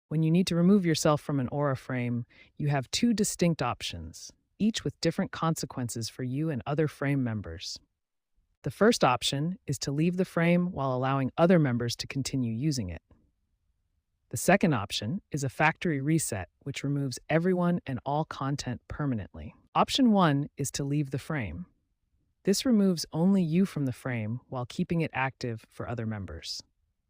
When you need to remove yourself from an Aura frame, you have two distinct options, each with different consequences for you and other frame members. The first option is to leave the frame while allowing other members to continue using it. The second option is a factory reset, which removes everyone and all content permanently. Option 1 is to leave the frame. This removes only you from the frame while keeping it active for other members.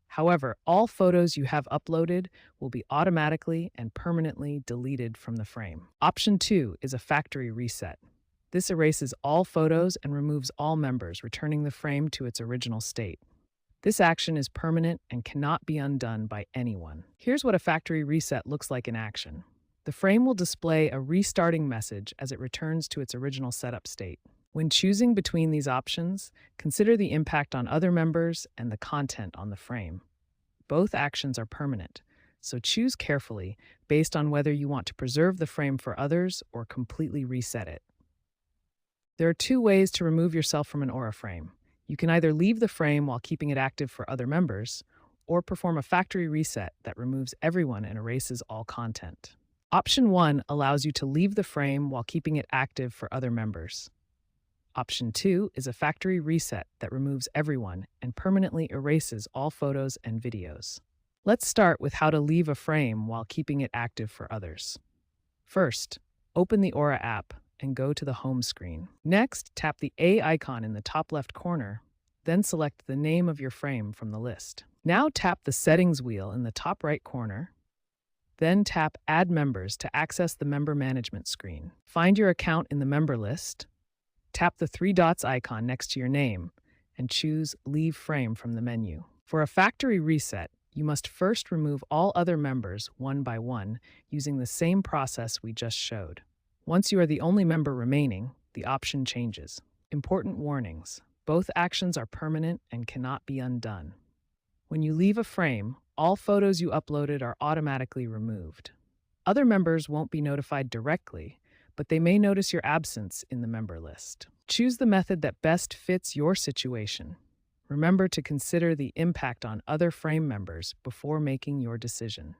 However, all photos you have uploaded will be automatically and permanently deleted from the frame. Option 2 is a factory reset. This erases all photos and removes all members, returning the frame to its original state. This action is permanent and cannot be undone by anyone. Here's what a factory reset looks like in action. The frame will display a restarting message as it returns to its original setup state. When choosing between these options, consider the impact on other members and the content on the frame. Both actions are permanent, so choose carefully based on whether you want to preserve the frame for others or completely reset it. There are two ways to remove yourself from an Aura frame. You can either leave the frame while keeping it active for other members, or perform a factory reset that removes everyone and erases all content. Option 1 allows you to leave the frame while keeping it active for other members. Option 2 is a factory reset that removes everyone and permanently erases all photos and videos. Let's start with how to leave a frame while keeping it active for others. First, open the Aura app and go to the home screen. Next, tap the A icon in the top left corner, then select the name of your frame from the list. Now tap the settings wheel in the top right corner, then tap Add Members to access the member management screen. Find your account in the member list, tap the three dots icon next to your name, and choose Leave Frame from the menu. For a factory reset, you must first remove all other members one by one using the same process we just showed. Once you are the only member remaining, the option changes. Important warnings. Both actions are permanent and cannot be undone. When you leave a frame, all photos you uploaded are automatically removed. Other members won't be notified directly, but they may notice your absence in the member list. Choose the method that best fits your situation. Remember to consider the impact on other frame members before making your decision.